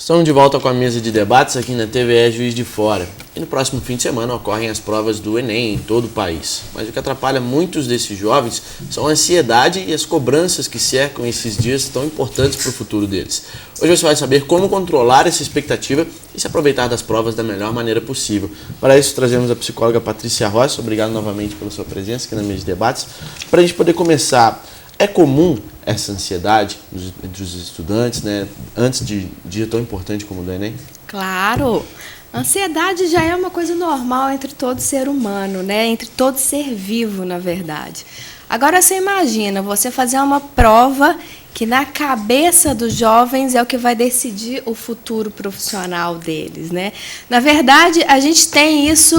Estamos de volta com a mesa de debates aqui na TVE Juiz de Fora. E no próximo fim de semana ocorrem as provas do Enem em todo o país. Mas o que atrapalha muitos desses jovens são a ansiedade e as cobranças que cercam esses dias tão importantes para o futuro deles. Hoje você vai saber como controlar essa expectativa e se aproveitar das provas da melhor maneira possível. Para isso trazemos a psicóloga Patrícia Rossi. Obrigado novamente pela sua presença aqui na mesa de debates. Para a gente poder começar, é comum essa ansiedade entre os estudantes, né, antes de um dia tão importante como o do Enem? Claro! A ansiedade já é uma coisa normal entre todo ser humano, né? Entre todo ser vivo, na verdade. Agora, você imagina você fazer uma prova que na cabeça dos jovens é o que vai decidir o futuro profissional deles, né? Na verdade, a gente tem isso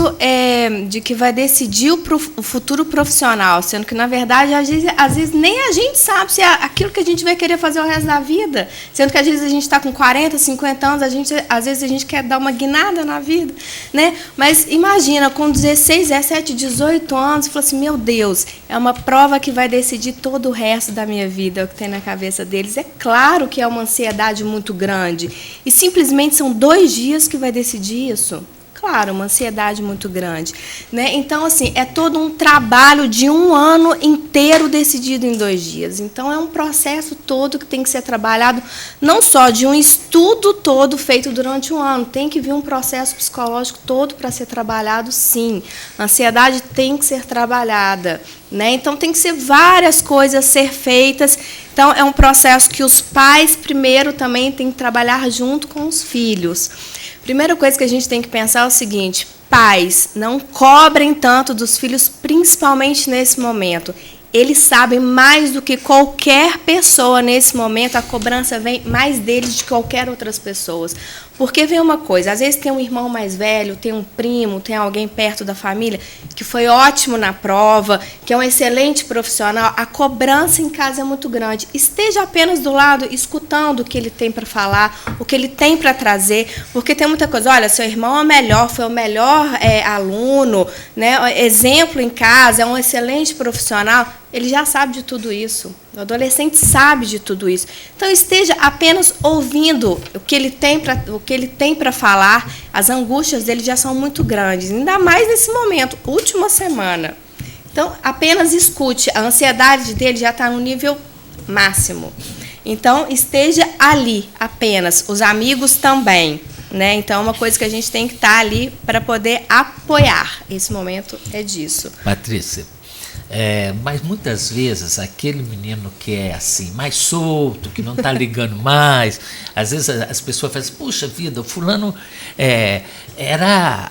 de que vai decidir o futuro profissional, sendo que, na verdade, às vezes nem a gente sabe se é aquilo que a gente vai querer fazer o resto da vida, sendo que às vezes a gente está com 40, 50 anos, às vezes a gente quer dar uma guinada na vida, né? Mas imagina, com 16, 17, 18 anos, você fala assim, meu Deus, é uma prova que vai decidir todo o resto da minha vida, é o que tem na cabeça deles. É claro que é uma ansiedade muito grande. E simplesmente são 2 dias que vai decidir isso. Claro, uma ansiedade muito grande, né? Então, assim, é todo um trabalho de 1 ano inteiro decidido em 2 dias. Então, é um processo todo que tem que ser trabalhado, não só de um estudo todo feito durante 1 ano, tem que vir um processo psicológico todo para ser trabalhado, sim. A ansiedade tem que ser trabalhada, né? Então, tem que ser várias coisas a ser feitas. Então, é um processo que os pais, primeiro, também têm que trabalhar junto com os filhos. Primeira coisa que a gente tem que pensar é o seguinte: pais, não cobrem tanto dos filhos, principalmente nesse momento. Eles sabem mais do que qualquer pessoa nesse momento, a cobrança vem mais deles de qualquer outras pessoas. Porque vem uma coisa, às vezes tem um irmão mais velho, tem um primo, tem alguém perto da família que foi ótimo na prova, que é um excelente profissional, a cobrança em casa é muito grande. Esteja apenas do lado, escutando o que ele tem para falar, o que ele tem para trazer, porque tem muita coisa, olha, seu irmão é o melhor, foi o melhor aluno, né, exemplo em casa, é um excelente profissional. Ele já sabe de tudo isso. O adolescente sabe de tudo isso. Então, esteja apenas ouvindo o que ele tem para falar. As angústias dele já são muito grandes, ainda mais nesse momento, última semana. Então, apenas escute. A ansiedade dele já está no nível máximo. Então, esteja ali apenas. Os amigos também, né? Então, é uma coisa que a gente tem que estar ali para poder apoiar. Esse momento é disso. Patrícia, mas muitas vezes aquele menino que é assim, mais solto, que não está ligando mais, às vezes as pessoas falam assim, puxa vida, o fulano era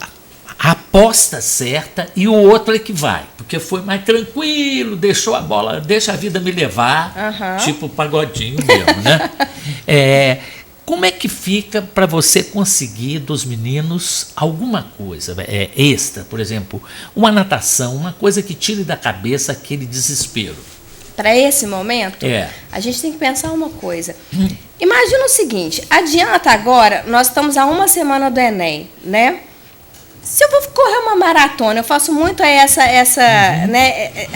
a aposta certa e o outro é que vai, porque foi mais tranquilo, deixou a bola, deixa a vida me levar, tipo pagodinho mesmo, né? Como é que fica para você conseguir dos meninos alguma coisa extra, por exemplo, uma natação, uma coisa que tire da cabeça aquele desespero? Para esse momento, a gente tem que pensar uma coisa. Imagina o seguinte, adianta agora, nós estamos a 1 semana do Enem, né? Se eu vou correr uma maratona, eu faço muito né?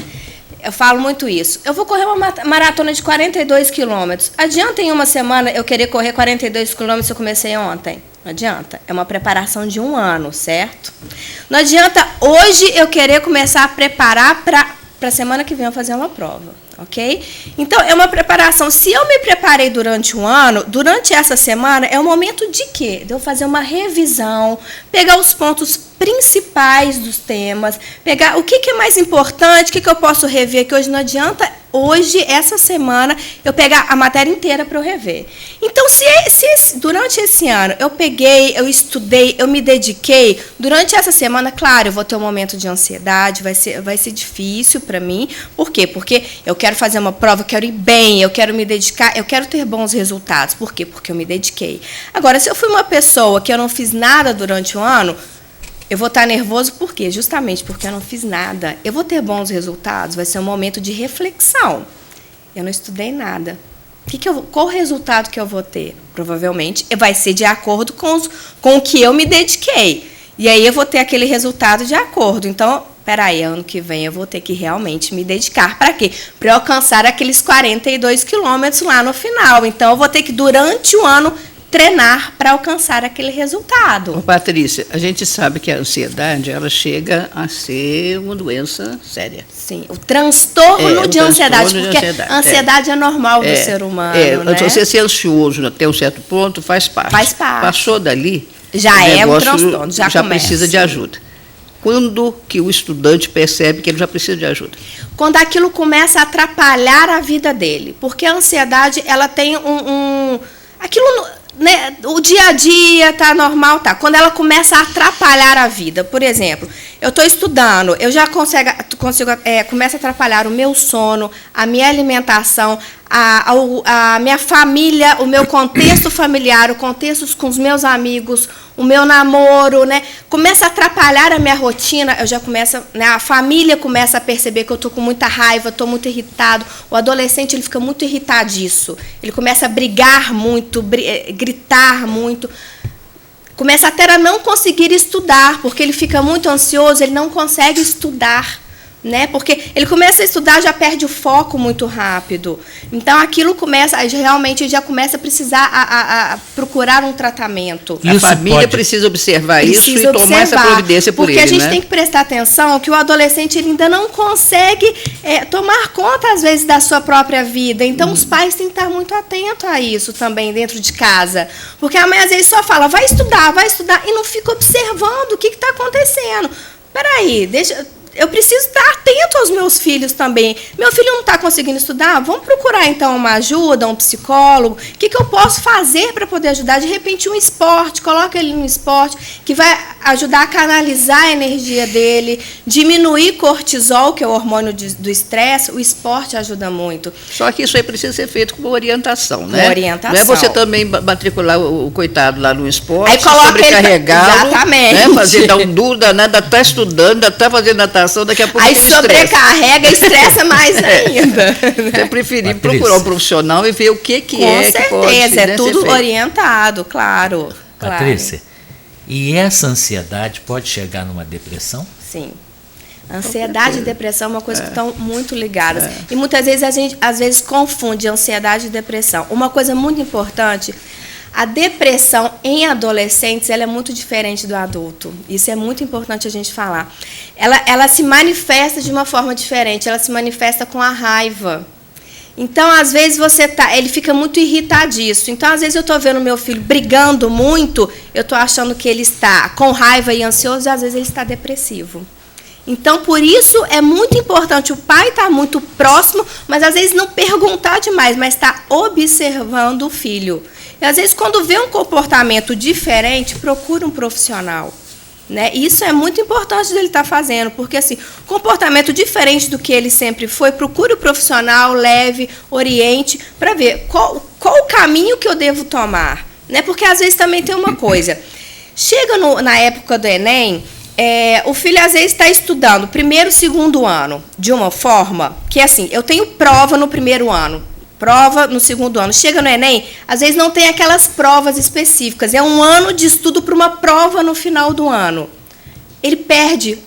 Eu falo muito isso. Eu vou correr uma maratona de 42 quilômetros. Adianta em 1 semana eu querer correr 42 quilômetros se eu comecei ontem? Não adianta. É uma preparação de 1 ano, certo? Não adianta hoje eu querer começar a preparar para a semana que vem eu fazer uma prova, ok? Então, é uma preparação. Se eu me preparei durante 1 ano, durante essa semana, é o momento de quê? De eu fazer uma revisão, pegar os pontos principais dos temas, pegar o que é mais importante, o que eu posso rever, que hoje não adianta, hoje, essa semana, eu pegar a matéria inteira para eu rever. Então, se durante esse ano eu peguei, eu estudei, eu me dediquei, durante essa semana, claro, eu vou ter um momento de ansiedade, vai ser difícil para mim. Por quê? Porque eu quero fazer uma prova, eu quero ir bem, eu quero me dedicar, eu quero ter bons resultados. Por quê? Porque eu me dediquei. Agora, se eu fui uma pessoa que eu não fiz nada durante o ano, eu vou estar nervoso por quê? Justamente porque eu não fiz nada. Eu vou ter bons resultados, vai ser um momento de reflexão. Eu não estudei nada. Qual o resultado que eu vou ter? Provavelmente vai ser de acordo com o que eu me dediquei. E aí eu vou ter aquele resultado de acordo. Então, peraí, ano que vem eu vou ter que realmente me dedicar. Para quê? Para eu alcançar aqueles 42 quilômetros lá no final. Então, eu vou ter que, durante o ano, treinar para alcançar aquele resultado. Ô, Patrícia, a gente sabe que a ansiedade, ela chega a ser uma doença séria. Sim, o transtorno de ansiedade, porque a ansiedade é normal do ser humano, né? Você ser ansioso até um certo ponto faz parte. Faz parte. Passou dali, já é um transtorno, já precisa de ajuda. Quando que o estudante percebe que ele já precisa de ajuda? Quando aquilo começa a atrapalhar a vida dele, porque a ansiedade, ela tem aquilo, né, o dia a dia tá normal, tá. Quando ela começa a atrapalhar a vida, por exemplo, eu estou estudando, eu já começa a atrapalhar o meu sono, a minha alimentação, a minha família, o meu contexto familiar, o contexto com os meus amigos, o meu namoro, né? Começa a atrapalhar a minha rotina, eu já começo, né? A família começa a perceber que eu estou com muita raiva, estou muito irritado. O adolescente, ele fica muito irritadiço. Ele começa a brigar muito, gritar muito. Começa até a não conseguir estudar, porque ele fica muito ansioso, ele não consegue estudar, né? Porque ele começa a estudar, já perde o foco muito rápido. Então, aquilo começa, realmente, já começa a precisar a procurar um tratamento. A família precisa observar isso e tomar essa providência por ele, porque a gente tem que prestar atenção que o adolescente ele ainda não consegue tomar conta, às vezes, da sua própria vida. Então, os pais têm que estar muito atentos a isso também dentro de casa. Porque a mãe, às vezes, só fala, vai estudar, e não fica observando o que está acontecendo. Peraí, eu preciso estar atento aos meus filhos também. Meu filho não está conseguindo estudar? Vamos procurar, então, uma ajuda, um psicólogo. O que eu posso fazer para poder ajudar? De repente, um esporte. Coloca ele num esporte que vai ajudar a canalizar a energia dele, diminuir cortisol, que é o hormônio do estresse. O esporte ajuda muito. Só que isso aí precisa ser feito com uma orientação, né? Uma orientação. Não é você também matricular o coitado lá no esporte, aí sobrecarregá-lo, exatamente. Né? Fazer, dar um duro danado, ainda está estudando, ainda está fazendo natação, daqui a pouco aí sobrecarrega, estressa mais ainda. Então é preferir procurar um profissional e ver o que com é certeza, que pode, é tudo orientado, claro. Patrícia, e essa ansiedade pode chegar numa depressão? Sim. Ansiedade e depressão é uma coisa que estão muito ligadas. E muitas vezes a gente, às vezes, confunde ansiedade e depressão. Uma coisa muito importante, a depressão em adolescentes ela é muito diferente do adulto. Isso é muito importante a gente falar. Ela se manifesta de uma forma diferente, ela se manifesta com a raiva. Então, às vezes, ele fica muito irritadiço. Então, às vezes, eu estou vendo meu filho brigando muito, eu estou achando que ele está com raiva e ansioso, e às vezes ele está depressivo. Então, por isso, é muito importante o pai estar muito próximo, mas às vezes não perguntar demais, mas estar observando o filho. E às vezes, quando vê um comportamento diferente, procura um profissional. Né? Isso é muito importante dele estar fazendo, porque assim, comportamento diferente do que ele sempre foi, procure o profissional, leve, oriente, para ver qual o caminho que eu devo tomar. Né? Porque às vezes também tem uma coisa, chega na época do Enem, o filho às vezes está estudando primeiro, segundo ano, de uma forma que assim, eu tenho prova no primeiro ano, prova no segundo ano. Chega no Enem, às vezes não tem aquelas provas específicas. É um ano de estudo para uma prova no final do ano. Ele perde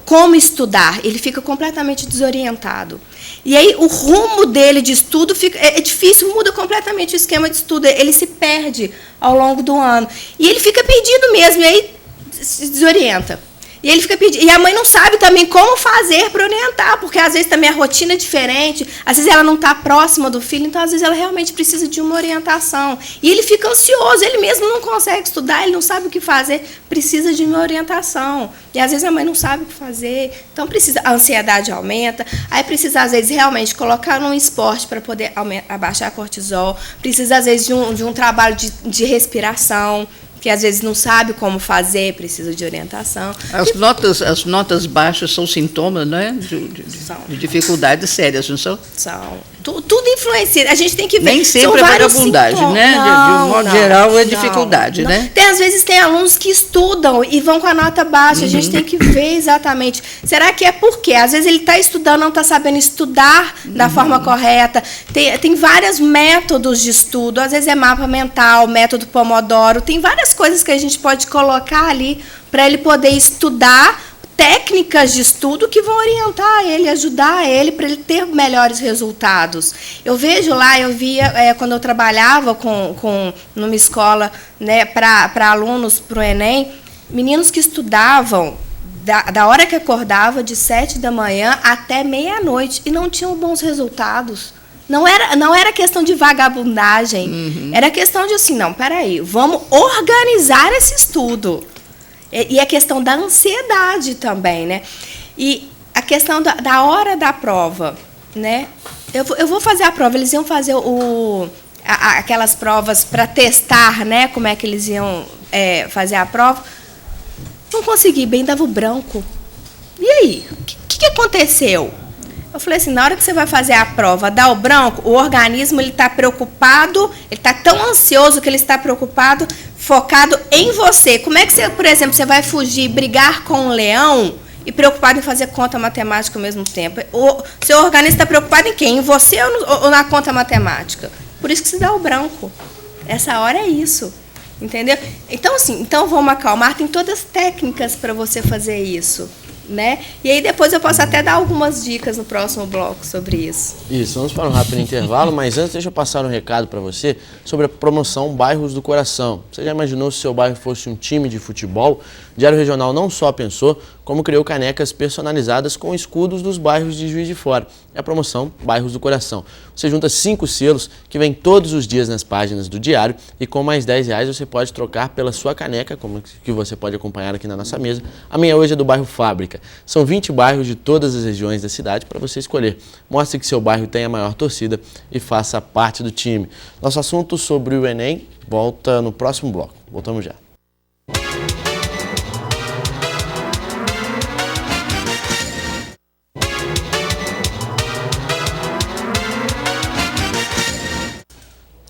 como estudar, ele fica completamente desorientado. E aí o rumo dele de estudo é difícil, muda completamente o esquema de estudo. Ele se perde ao longo do ano. E ele fica perdido mesmo, e aí se desorienta. E ele fica pedindo. E a mãe não sabe também como fazer para orientar, porque às vezes também a rotina é diferente, às vezes ela não está próxima do filho, então às vezes ela realmente precisa de uma orientação. E ele fica ansioso, ele mesmo não consegue estudar, ele não sabe o que fazer, precisa de uma orientação. E às vezes a mãe não sabe o que fazer, então a ansiedade aumenta, aí precisa às vezes realmente colocar num esporte para poder abaixar cortisol, precisa às vezes de um trabalho de respiração, que às vezes não sabe como fazer, precisa de orientação. As notas baixas são sintomas, né, de dificuldades sérias, não são? São. Tudo influencia. A gente tem que ver. Nem sempre é vagabundagem, né? De um modo geral, é dificuldade, né? Às vezes tem alunos que estudam e vão com a nota baixa. A gente tem que ver exatamente. Será que é por quê? Às vezes ele está estudando, não está sabendo estudar da forma correta. Tem vários métodos de estudo. Às vezes é mapa mental, método Pomodoro. Tem várias coisas que a gente pode colocar ali para ele poder estudar, técnicas de estudo que vão orientar ele, ajudar ele para ele ter melhores resultados. Eu vejo lá, eu via quando eu trabalhava numa escola, né, para alunos para o Enem, meninos que estudavam da hora que acordava, de 7 da manhã até meia-noite, e não tinham bons resultados. Não era questão de vagabundagem, era questão de assim, não, peraí, vamos organizar esse estudo. E a questão da ansiedade também, né? E a questão da hora da prova, né? Eu vou fazer a prova, eles iam fazer aquelas provas para testar, né? Como é que eles iam fazer a prova. Não consegui bem, dava o branco. E aí? O que aconteceu? Eu falei assim, na hora que você vai fazer a prova, dá o branco, o organismo está preocupado, ele está tão ansioso que ele está preocupado, focado em você. Como é que você, por exemplo, você vai fugir, brigar com um leão e preocupado em fazer conta matemática ao mesmo tempo? O seu organismo está preocupado em quem? Em você ou na conta matemática? Por isso que se dá o branco. Essa hora é isso. Entendeu? Então, assim, vamos acalmar. Tem todas as técnicas para você fazer isso, né? E aí depois eu posso até dar algumas dicas no próximo bloco sobre isso. Isso, vamos para um rápido intervalo, mas antes deixa eu passar um recado para você sobre a promoção Bairros do Coração. Você já imaginou se seu bairro fosse um time de futebol? O Diário Regional não só pensou, como criou canecas personalizadas com escudos dos bairros de Juiz de Fora. É a promoção Bairros do Coração. Você junta 5 selos que vêm todos os dias nas páginas do Diário e com mais R$10 você pode trocar pela sua caneca, como que você pode acompanhar aqui na nossa mesa. A minha hoje é do bairro Fábrica. São 20 bairros de todas as regiões da cidade para você escolher. Mostre que seu bairro tem a maior torcida e faça parte do time. Nosso assunto sobre o Enem volta no próximo bloco. Voltamos já.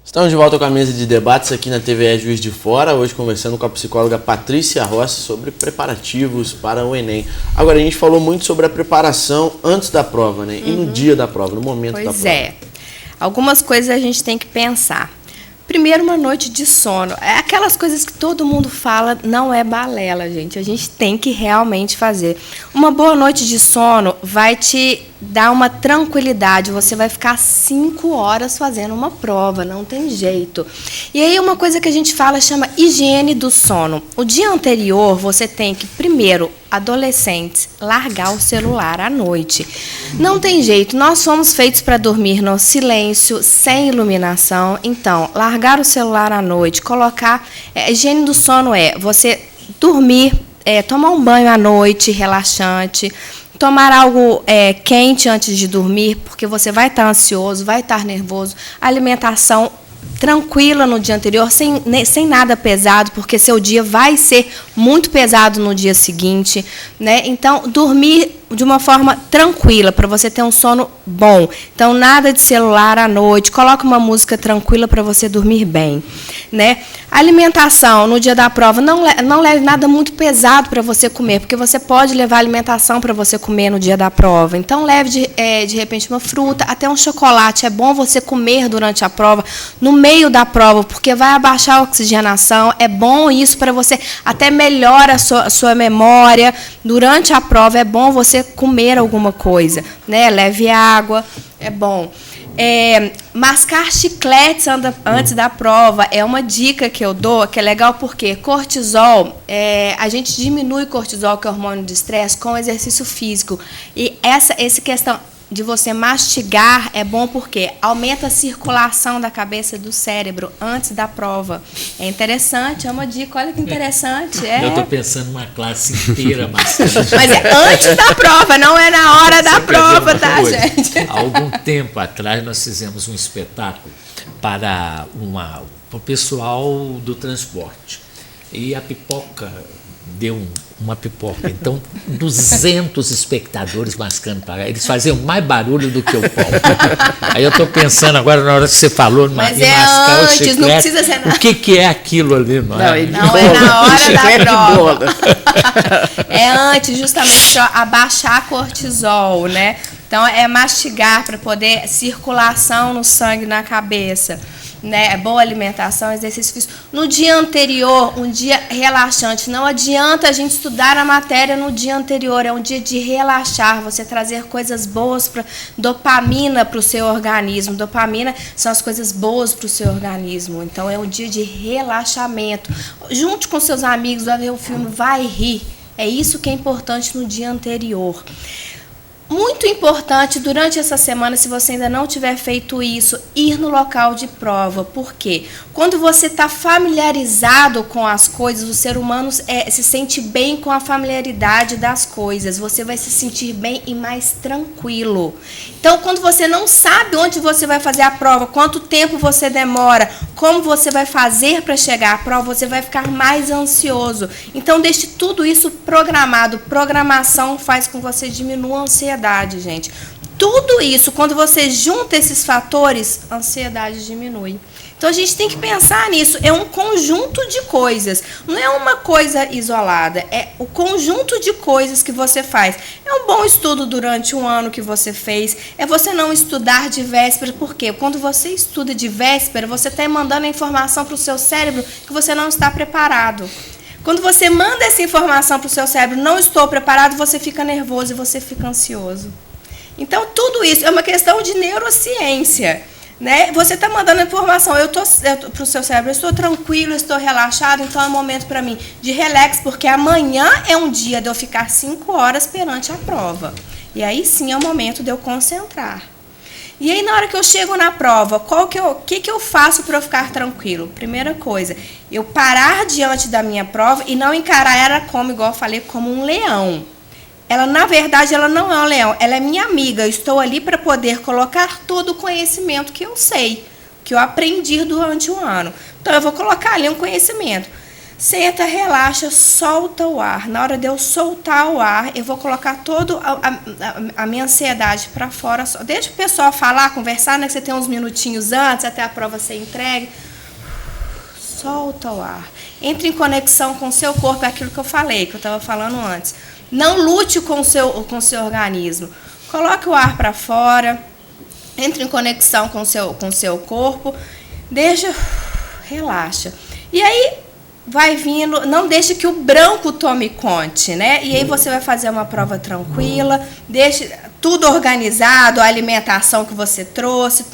Estamos de volta com a mesa de debates aqui na TVE Juiz de Fora, hoje conversando com a psicóloga Patrícia Rossi sobre preparativos para o Enem. Agora, a gente falou muito sobre a preparação antes da prova, né? E no dia da prova, no momento da prova. Pois é. Algumas coisas a gente tem que pensar. Primeiro, uma noite de sono. É aquelas coisas que todo mundo fala, não é balela, gente. A gente tem que realmente fazer. Uma boa noite de sono vai te dar uma tranquilidade. Você vai ficar 5 horas fazendo uma prova, não tem jeito. E aí uma coisa que a gente fala chama higiene do sono. O dia anterior você tem que, primeiro, adolescentes, largar o celular à noite. Não tem jeito, nós fomos feitos para dormir no silêncio, sem iluminação. Então, largar o celular à noite, colocar... higiene do sono é você dormir, tomar um banho à noite, relaxante, tomar algo quente antes de dormir, porque você vai estar ansioso, vai estar nervoso. Alimentação tranquila no dia anterior, sem nada pesado, porque seu dia vai ser muito pesado no dia seguinte, né? Então, dormir de uma forma tranquila, para você ter um sono bom. Então, nada de celular à noite, coloca uma música tranquila para você dormir bem, né? Alimentação, no dia da prova, não leve nada muito pesado para você comer, porque você pode levar alimentação para você comer no dia da prova. Então, leve de repente uma fruta, até um chocolate. É bom você comer durante a prova, no meio da prova, porque vai abaixar a oxigenação. É bom isso para você, até melhora a sua memória. Durante a prova, é bom você comer alguma coisa, né? Leve água, é bom. Mascar chicletes antes da prova é uma dica que eu dou, que é legal porque cortisol, a gente diminui cortisol, que é o hormônio do estresse, com exercício físico. E essa questão de você mastigar é bom porque aumenta a circulação da cabeça do cérebro antes da prova. É interessante, é uma dica, olha que interessante. Eu estou pensando numa classe inteira mastigando. Mas é antes da prova, não é na hora da prova, tá, gente? Há algum tempo atrás nós fizemos um espetáculo para o pessoal do transporte. E a pipoca deu uma pipoca. Então, 200 espectadores mascando para eles faziam mais barulho do que o palco. Aí eu estou pensando agora, na hora que você falou, em mascar o chiclete, não precisa ser nada. O que é aquilo ali? Não é na hora da prova. É antes, justamente, abaixar a cortisol, né? Então, é mastigar para poder circulação no sangue, na cabeça. né? Boa alimentação, exercício físico. No dia anterior, um dia relaxante. Não adianta a gente estudar a matéria no dia anterior, é um dia de relaxar, você trazer coisas boas, dopamina para o seu organismo. Dopamina são as coisas boas para o seu organismo. Então é um dia de relaxamento. Junte com seus amigos, vai ver o filme, vai rir. É isso que é importante no dia anterior. Muito importante, durante essa semana, se você ainda não tiver feito isso, ir no local de prova. Por quê? Quando você está familiarizado com as coisas, o ser humano se sente bem com a familiaridade das coisas. Você vai se sentir bem e mais tranquilo. Então, quando você não sabe onde você vai fazer a prova, quanto tempo você demora, como você vai fazer para chegar à prova, você vai ficar mais ansioso. Então, deixe tudo isso programado. Programação faz com que você diminua a ansiedade, gente. Tudo isso, quando você junta esses fatores, a ansiedade diminui. Então, a gente tem que pensar nisso. É um conjunto de coisas. Não é uma coisa isolada. É o conjunto de coisas que você faz. É um bom estudo durante um ano que você fez. É você não estudar de véspera. Por quê? Quando você estuda de véspera, você está mandando a informação para o seu cérebro que você não está preparado. Quando você manda essa informação para o seu cérebro, não estou preparado, você fica nervoso e você fica ansioso. Então, tudo isso é uma questão de neurociência. Né? Você está mandando informação para o seu cérebro, eu estou tranquilo, eu estou relaxado, então é um momento para mim de relax, porque amanhã é um dia de eu ficar 5 horas perante a prova. E aí sim é o momento de eu concentrar. E aí, na hora que eu chego na prova, o que eu faço para eu ficar tranquilo? Primeira coisa, eu parar diante da minha prova e não encarar ela como, igual eu falei, como um leão. Ela, na verdade, ela não é um leão, ela é minha amiga. Eu estou ali para poder colocar todo o conhecimento que eu sei, que eu aprendi durante o ano. Então, eu vou colocar ali um conhecimento. Senta, relaxa, solta o ar. Na hora de eu soltar o ar, eu vou colocar toda a minha ansiedade para fora. Deixa o pessoal falar, conversar, né? Que você tem uns minutinhos antes, até a prova ser entregue. Solta o ar. Entre em conexão com o seu corpo, é aquilo que eu falei, que eu estava falando antes. Não lute com o seu organismo. Coloque o ar para fora. Entre em conexão com o seu corpo. Relaxa. E aí, vai vindo, não deixe que o branco tome conta, né? E aí você vai fazer uma prova tranquila, deixe tudo organizado, a alimentação que você trouxe,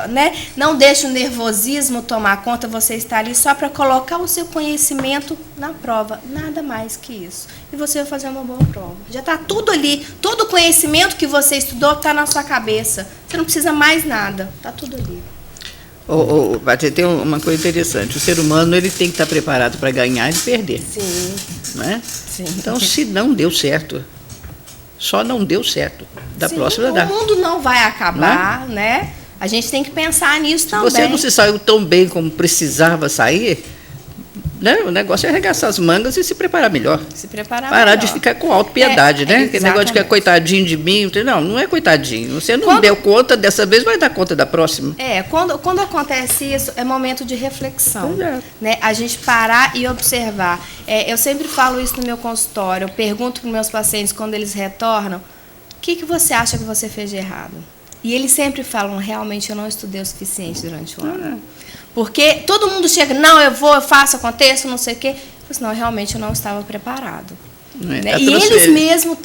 né? Não deixe o nervosismo tomar conta, você está ali só para colocar o seu conhecimento na prova, nada mais que isso. E você vai fazer uma boa prova. Já está tudo ali, todo o conhecimento que você estudou está na sua cabeça. Você não precisa mais nada, está tudo ali. Tem uma coisa interessante. O ser humano ele tem que estar preparado para ganhar e perder. Sim. Não é? Sim. Então, se não deu certo, só não deu certo. Da próxima dá. O mundo não vai acabar, né? A gente tem que pensar nisso também. Se você não se saiu tão bem como precisava sair, né? O negócio é arregaçar as mangas e se preparar melhor. Parar de ficar com autopiedade, né? Aquele negócio de que é coitadinho de mim. Não é coitadinho. Você não deu conta dessa vez, vai dar conta da próxima. Quando acontece isso, é momento de reflexão. Né? A gente parar e observar. Eu sempre falo isso no meu consultório. Eu pergunto para os meus pacientes, quando eles retornam, o que você acha que você fez de errado? E eles sempre falam, realmente eu não estudei o suficiente durante o ano. Porque todo mundo chega, não, eu faço, aconteço, não sei o quê. Não, realmente eu não estava preparado. Né? E eles mesmos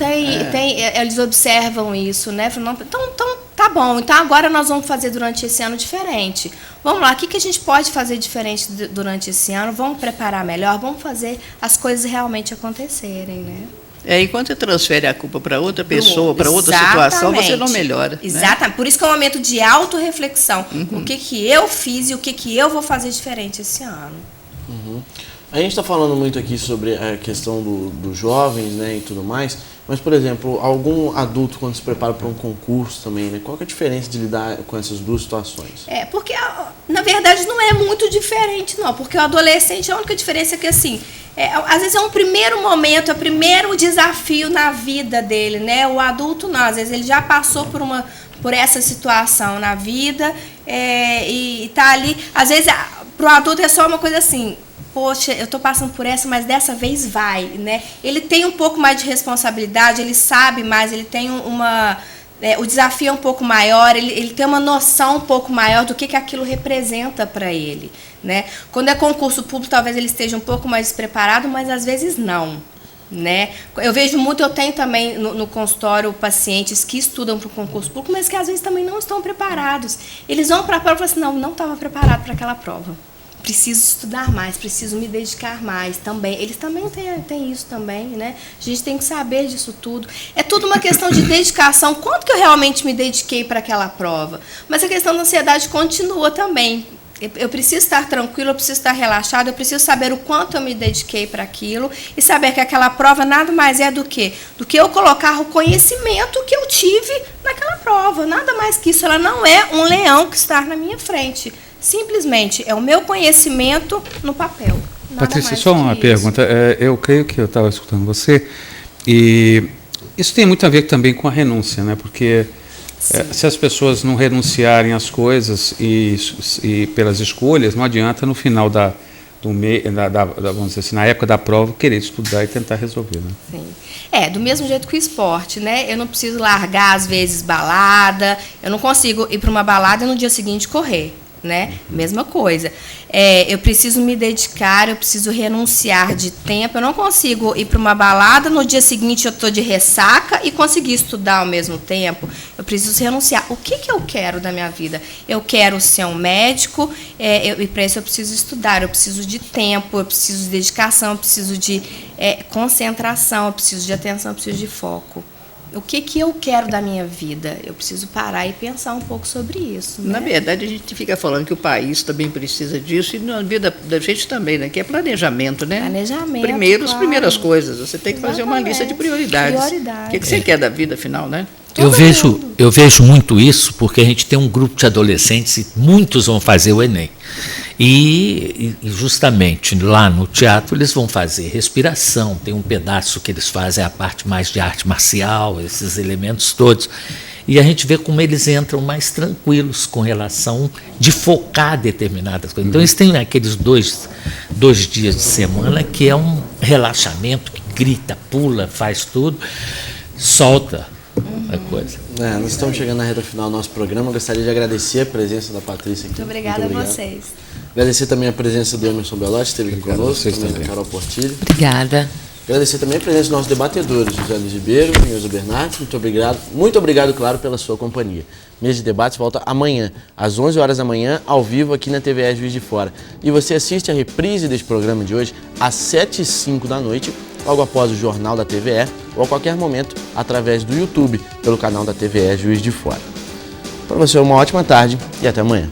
eles observam isso, né? Então, tá bom, então agora nós vamos fazer durante esse ano diferente. Vamos lá, o que a gente pode fazer diferente durante esse ano? Vamos preparar melhor, vamos fazer as coisas realmente acontecerem, né? Enquanto você transfere a culpa para outra pessoa, para outra situação, você não melhora. Exatamente. Né? Por isso que é um momento de autorreflexão. O que eu fiz e o que eu vou fazer diferente esse ano. A gente está falando muito aqui sobre a questão dos jovens, né, e tudo mais, mas, por exemplo, algum adulto, quando se prepara para um concurso também, né, qual que é a diferença de lidar com essas duas situações? Porque, na verdade, não é muito diferente, não, porque o adolescente, a única diferença é que, assim, às vezes é um primeiro momento, é o primeiro desafio na vida dele, né? O adulto não, às vezes ele já passou por essa situação na vida e está ali, às vezes, para o adulto é só uma coisa assim, poxa, eu estou passando por essa, mas dessa vez vai, né? Ele tem um pouco mais de responsabilidade, ele sabe mais, ele tem o desafio é um pouco maior, ele tem uma noção um pouco maior do que aquilo representa para ele, né? Quando é concurso público, talvez ele esteja um pouco mais despreparado, mas às vezes não, né? Eu vejo muito, eu tenho também no consultório pacientes que estudam para o concurso público, mas que às vezes também não estão preparados. Eles vão para a prova e falam assim, não estava preparado para aquela prova. Preciso estudar mais, preciso me dedicar mais também. Eles também têm isso também, né? A gente tem que saber disso tudo. É tudo uma questão de dedicação. Quanto que eu realmente me dediquei para aquela prova? Mas a questão da ansiedade continua também. Eu preciso estar tranquilo, eu preciso estar relaxado, eu preciso saber o quanto eu me dediquei para aquilo e saber que aquela prova nada mais é do que eu colocar o conhecimento que eu tive naquela prova. Nada mais que isso. Ela não é um leão que está na minha frente. Simplesmente é o meu conhecimento no papel. Patrícia, só uma pergunta. Eu creio que eu estava escutando você e isso tem muito a ver também com a renúncia, né? Porque se as pessoas não renunciarem às coisas e pelas escolhas, não adianta no final vamos dizer assim, na época da prova, querer estudar e tentar resolver, né? Sim. Do mesmo jeito que o esporte, né? Eu não preciso largar, às vezes, balada, eu não consigo ir para uma balada e no dia seguinte correr. Né? Mesma coisa. Eu preciso me dedicar, eu preciso renunciar de tempo. Eu não consigo ir para uma balada, no dia seguinte eu estou de ressaca e conseguir estudar ao mesmo tempo. Eu preciso renunciar. O que eu quero da minha vida? Eu quero ser um médico, e para isso eu preciso estudar, eu preciso de tempo, eu preciso de dedicação, eu preciso de concentração, eu preciso de atenção, eu preciso de foco. O que eu quero da minha vida? Eu preciso parar e pensar um pouco sobre isso. Né? Na verdade, a gente fica falando que o país também precisa disso e na vida da gente também, né? Que é planejamento, né? Planejamento, Primeiro, as primeiras coisas. Você tem que fazer uma lista de prioridades. O que você quer da vida, afinal, né? Eu vejo muito isso porque a gente tem um grupo de adolescentes e muitos vão fazer o Enem. E justamente lá no teatro eles vão fazer respiração, tem um pedaço que eles fazem a parte mais de arte marcial, esses elementos todos. E a gente vê como eles entram mais tranquilos com relação de focar determinadas coisas. Então eles têm aqueles dois dias de semana que é um relaxamento, que grita, pula, faz tudo, solta. Coisa. Nós estamos chegando na reta final do nosso programa. Eu gostaria de agradecer a presença da Patrícia aqui. Muito obrigada a vocês. Agradecer também a presença do Emerson Belotti, que esteve aqui conosco, também da Carol Portilho. Obrigada. Agradecer também a presença dos nossos debatedores, José Luiz Ribeiro e Neuza Bernardes. Muito obrigado, claro, pela sua companhia. Mesa de Debates volta amanhã, às 11 horas da manhã, ao vivo aqui na TVE Juiz de Fora. E você assiste a reprise deste programa de hoje às 7h05 da noite, logo após o Jornal da TVE, ou a qualquer momento através do YouTube, pelo canal da TVE Juiz de Fora. Para você, uma ótima tarde e até amanhã.